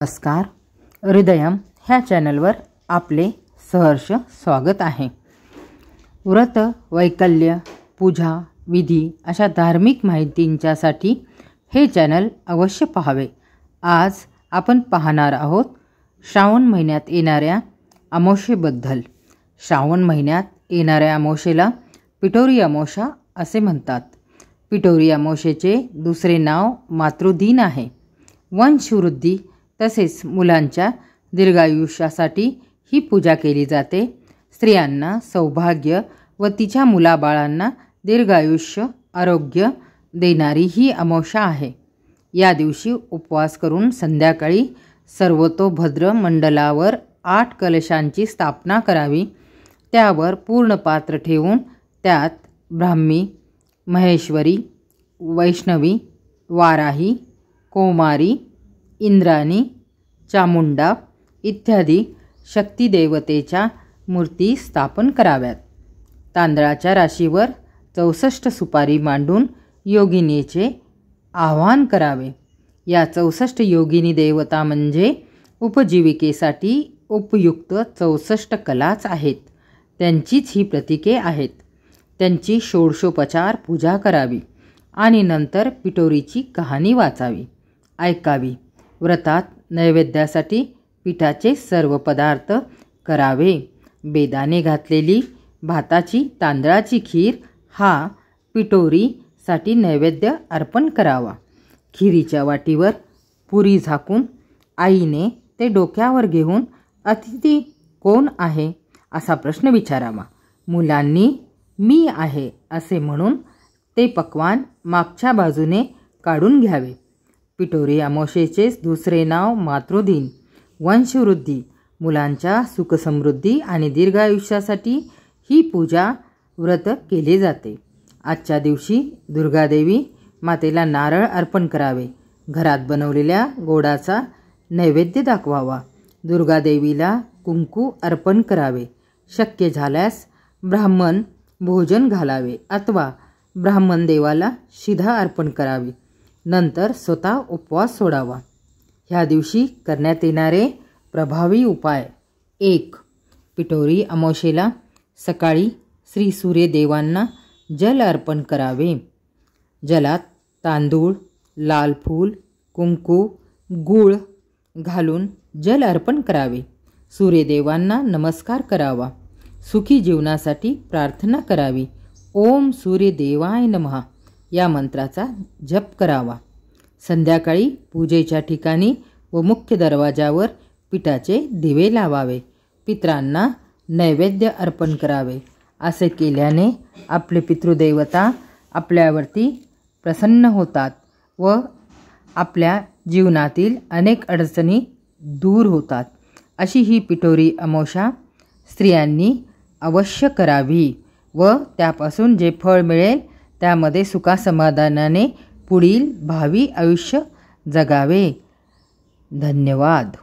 नमस्कार, हृदयम ह्या चॅनलवर आपले सहर्ष स्वागत आहे। व्रत, वैकल्य, पूजा, विधी अशा धार्मिक माहितींच्यासाठी हे चॅनल अवश्य पाहावे। आज आपण पाहणार आहोत श्रावण महिन्यात येणाऱ्या अमावस्येबद्दल। श्रावण महिन्यात येणाऱ्या अमावस्येला पिठोरी अमावस्या असे म्हणतात। पिठोरी अमावस्येचे दुसरे नाव मातृदिन आहे। वंशवृद्धी तसेच मुलांच्या दीर्घायुष्यासाठी ही पूजा केली जाते। स्त्रियांना सौभाग्य व तिच्या मुलाबाळांना दीर्घायुष्य आरोग्य देणारी ही अमावस्या आहे। या दिवशी उपवास करून संध्याकाळी सर्वतोभद्र मंडलावर 8 कलशांची स्थापना करावी। त्यावर पूर्ण पात्र ठेवून त्यात ब्राह्मी, महेश्वरी, वैष्णवी, वाराही, कौमारी, इंद्राणी, चामुंडा इत्यादी शक्तिदेवतेच्या मूर्ती स्थापन कराव्यात। तांदळाच्या राशीवर 64 सुपारी मांडून योगिनीचे आवाहन करावे। या 64 योगिनी देवता म्हणजे उपजीविकेसाठी उपयुक्त 64 कलाच आहेत। त्यांचीच ही प्रतीके आहेत। त्यांची षोडशोपचार पूजा करावी आणि नंतर पिठोरीची कहाणी वाचावी, ऐकावी। व्रतात नैवेद्यासाठी पिठाचे सर्व पदार्थ करावे। बेदाणे घातलेली भाताची तांदळाची खीर हा पिठोरीसाठी नैवेद्य अर्पण करावा। खिरीच्या वाटीवर पुरी झाकून आईने ते डोक्यावर घेऊन अतिथी कोण आहे असा प्रश्न विचारावा। मुलांनी मी आहे असे म्हणून ते पक्वान मागच्या बाजूने काढून घ्यावे। पिठोरी अमावस्येचे दुसरे नाव मातृदिन। वंशवृद्धी, मुलांच्या सुखसमृद्धी आणि दीर्घायुष्यासाठी ही पूजा व्रत केले जाते। आजच्या दिवशी दुर्गादेवी मातेला नारळ अर्पण करावे। घरात बनवलेल्या गोडाचा नैवेद्य दाखवावा। दुर्गादेवीला कुंकू अर्पण करावे। शक्य झाल्यास ब्राह्मण भोजन घालावे अथवा ब्राह्मण देवाला शिधा अर्पण करावी। नंतर स्वतः उपवास सोडावा। ह्या दिवशी करण्यात येणारे प्रभावी उपाय: 1. पिठोरी अमावस्येला सकाळी श्री सूर्यदेवांना जल अर्पण करावे। जलात तांदूळ, लाल फूल, कुंकू, गूळ घालून जल अर्पण करावे। सूर्यदेवांना नमस्कार करावा। सुखी जीवनासाठी प्रार्थना करावी। ओम सूर्यदेवाय नमः या मंत्राचा जप करावा। संध्याकाळी पूजेच्या ठिकाणी व मुख्य दरवाजावर पिठाचे दिवे लावावे। पितरांना नैवेद्य अर्पण करावे। असे केल्याने आपले पितृदेवता आपल्यावरती प्रसन्न होतात व आपल्या जीवनातील अनेक अडचणी दूर होतात। अशी ही पिठोरी अमावस्या स्त्रियांनी अवश्य करावी व त्यापासून जे फळ मिळेल त्यामध्ये सुखासमाधानाने पुढील भावी आयुष्य जगावे। धन्यवाद।